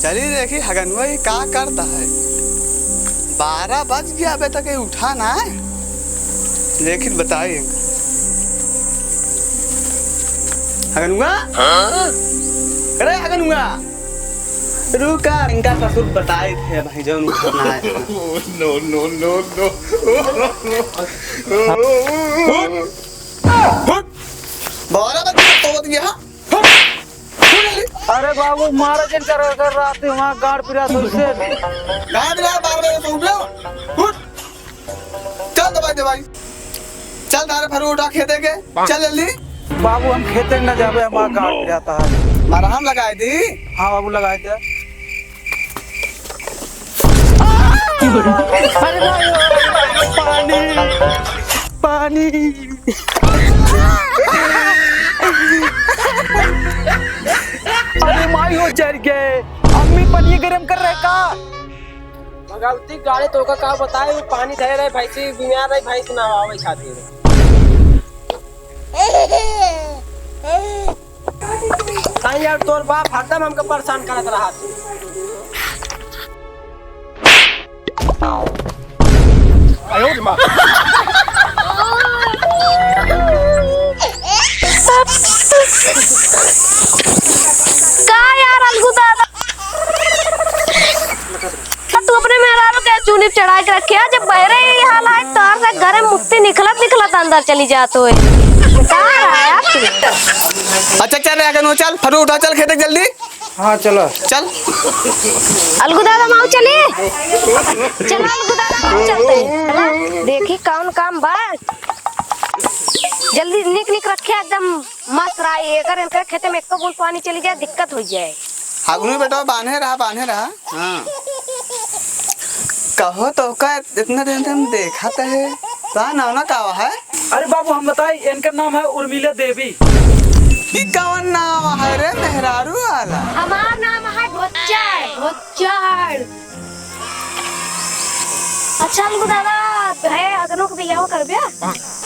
चलिए देखिए हगनुआ ये क्या करता है। 12 बज गया अभी तक ये उठा ना है। देखिए बताइए हगनुआ। अरे हगनुआ रुका, इनका ससुर बताए थे भाई जौन उठना है। नो नो नो नो 12 बजे तो गया। अरे बाबू मारा जन कर रहा थे वहाँ गाड़ पिरा तो उससे गाड़ पिरा 12 बजे तो उठ लो। चल दवाई चल धारे फरू उठा खेते के चल जल्दी। बाबू हम खेते न जावे हमारा गाड़ पिराता है। मारा हम लगाए दी। हाँ बाबू लगाए थे। अरे पानी पानी अरे माई हो चढ़ गए। अम्मी पानी गरम कर रहे का भगवती गाड़ी तो का बताए वो पानी धरे रहे भैंसी बीमार रही भैंस ना आवे खातिर। कहीं यार तोर बाप हरदम हमको परेशान करत रहा तू। आयो मां का यार अलगू दादा तू अपने मेहरारू के चुनी चढ़ा के रखे जब बहरे ही हाल है तार से घर में मुक्ति निकलत अंदर चली जात होए अच्छा चल रे चल फरू उठा चल खेते जल्दी। हाँ चलो चल अलगू दादा माऊ चलिए चलो अलगू दादा माऊ चलते हैं। देखी कौन काम बा जल्दी निक रखे एकदम मस्त रहा। एकर इनकर खेते में एक बूंद पानी चली जाए दिक्कत हो जाए। हगनू बेटा बांधे रहा। हाँ कहो तो का इतना दिन से हम देखा तो है का नाम ना का है। अरे बाबू हम बताए इनका नाम है उर्मिला देवी। ये कौन नाम है रे मेहरारू वाला। हमारा नाम है भोच्चर। अच्छा अलगू दादा है अगनों को बियाह कर बिया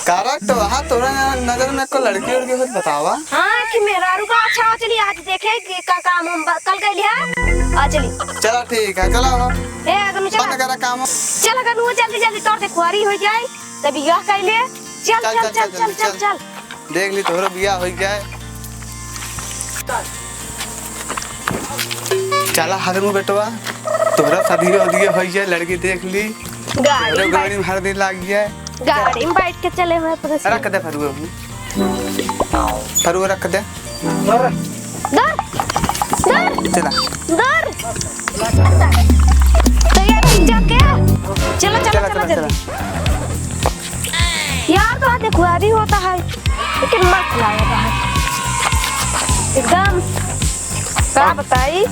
कारक तो वहाँ तोरा नजर में को लड़की उड़की हो बतावा। हाँ कि मेहरारू का अच्छा हो चलिए आज देखे का काम हम कल कर लिया आ चली। चलो ठीक है चलो ए अगनू चल बंद करा काम। चल अगनू जल्दी तोड़ दे खुआरी हो जाए तब बियाह कर ले। चल देख ली तोहरा बियाह हो जाए। चला हगनू बेटवा तोहरा शादी हो जाए लड़की देख ली। गाड़ी में हर दिन लग गया गाड़ी में बैठ के चले हुए रख दे फरू रख दे चला चलो यार तो आते खुआरी होता है लेकिन मस्त लगता है एकदम क्या बताई।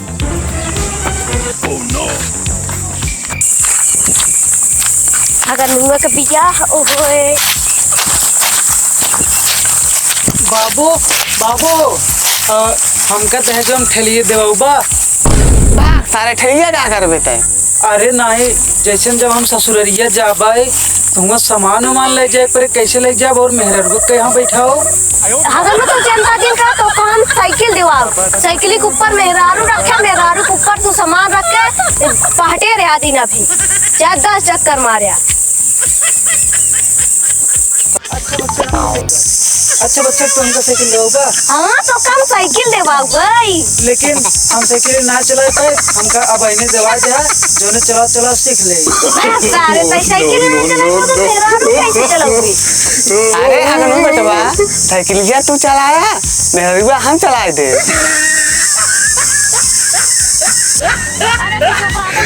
अगर नुआ का बियाह ओए बाबू हमका दहेज हम ठेलिए देवा सारे ठेलिया क्या कर बेटे। अरे नहीं जैसे जब हम ससुररिया जाबे तुम सामान उमान ले जाए पर कैसे ले जाब और मेहर को यहाँ बैठाओ। अगर मैं तो जनता दिन का तो काम साइकिल दिवाओ साइकिल के ऊपर मेहरारू रखे मेहरारू के ऊपर तू सामान रख के पहटे रहा दिन अभी 10 चक्कर मारे। अच्छा बच्चा तुमका साइकिल दोगा। हाँ तो कम साइकिल देवाओ भाई लेकिन हम साइकिल ना चलाए पे हमका अब आईने दवा जा जो ने चला सीख ले। सारे साइकिल ना चलाओ तो मेहरारू कैसे चलाओगी। अरे हगनू बेटवा साइकिल क्या तू चलाया मेहरुआ हम चलाए दे।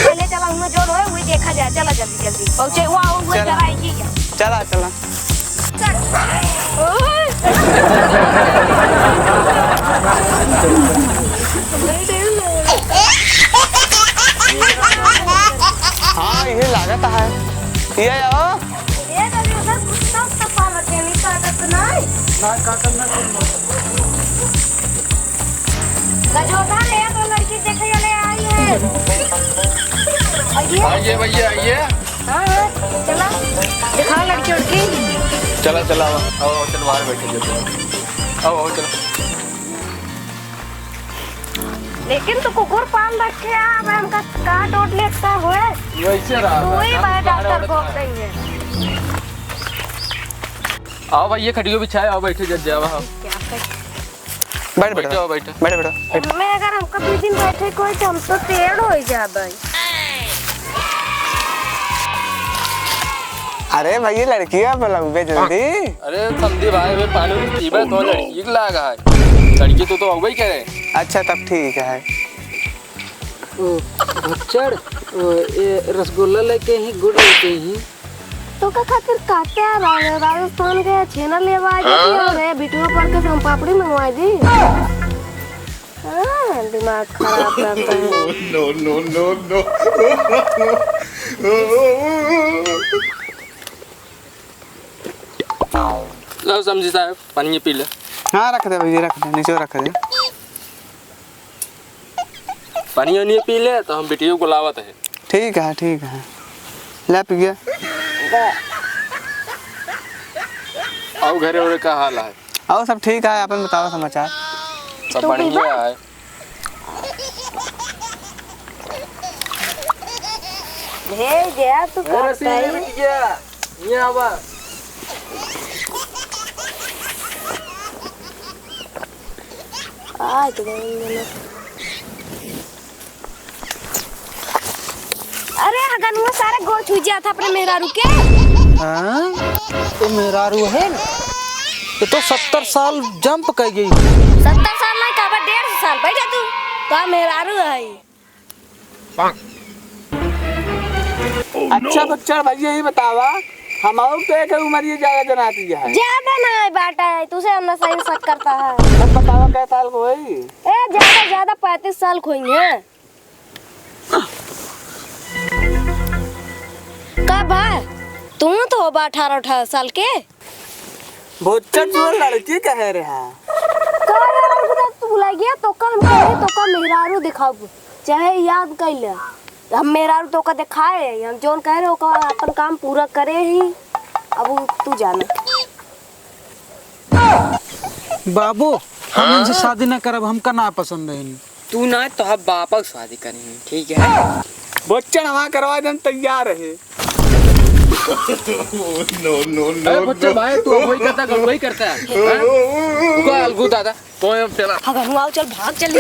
पहले चलाऊंगा जो है वही देखा जाए। चला जल्दी पहुंचे वो चलाएगी चला हाँ ये लागत है ये आओ ये तो उधर कुत्ता तपा लगे नहीं काटत नहीं ना का करना गजोधा ले तो लड़की देखे ले आई है। आइए भैया आइए। हाँ चला दिखा लड़की उड़की चला आओ चल बाहर बैठे आओ चलो लेकिन तू कुकुर पाल रखे अब हमका काट ओट लेता हुए वैसे रहा तू ही भाई डॉक्टर को देंगे। आओ भाई ये खटियो बिछाए, आओ बैठे जज जावा। आओ बैठ बैठो बैठो। बैठ। मैं अगर हमका 2 दिन बैठे कोई तो हम तो टेढ़ हो जा भाई। अरे भाई ये लड़की है बुलाओगे जल्दी। अरे समझी भाई वे पानी में पीबे तो लड़की के लागा है, लड़की तो अब ही करे। अच्छा तब ठीक है। भच्चड़ ये रसगुल्ला लेके ही गुड़ लेके ही तो का खातिर काटे आ राजस्थान के छेना लेवा जाती और है बिटुआ पर के हम पापड़ी मंगवा दी। हाँ दिमाग खराब करता है। नो। लो समझी साहब पानी पी ले। हाँ रख दे भैया, रख दे नीचे रख दे। पानी नहीं पी ले तो हम बिटियों को लावत है। ठीक है ले पी गया। आओ घरे और का हाल है? आओ सब ठीक है, अपन बताओ समाचार। सब बढ़िया है। भेज दिया तू करता है। ये आवा आज अरे अगनुआ सारे गोड़ छू गया था अपने मेहरारू के। हाँ तो मेहरारू है ना, ये तो 70 साल जंप कर गई। 70 साल नहीं का 150 साल बैठा तू तो मेहरारू है। अच्छा बच्चा भाई यही बतावा हमारे तो एक उम्र ये ज्यादा जनाती है। ज्यादा नहीं बाटा है तुझे अन्ना सही शक करता है। तब बतावा क्या साल को है? ए ज्यादा 35 साल खोएंगे। कब है तू तो हो 18 साल के। बच्चा जो लड़की कह रहा है तू बुला गया तो का हम कहे तो का मेहरारू दिखाओ चाहे याद कर ले। हम मेहरारू तो का दिखाए हम जोन कह रहे हो का अपन काम पूरा करे ही। अब तू जाना बाबू हम इनसे शादी न करब, हमका ना पसंद है। तू ना तो अब वापस शादी करेंगे ठीक है। बच्चा हमारा करवा दें तैयार है। अरे बच्चे भाई तू वही करता है तू का अलगू दादा तो अब चला। अगर आओ चल भाग चल।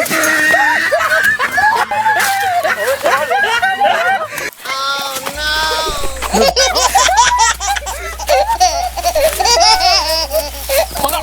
Oh no!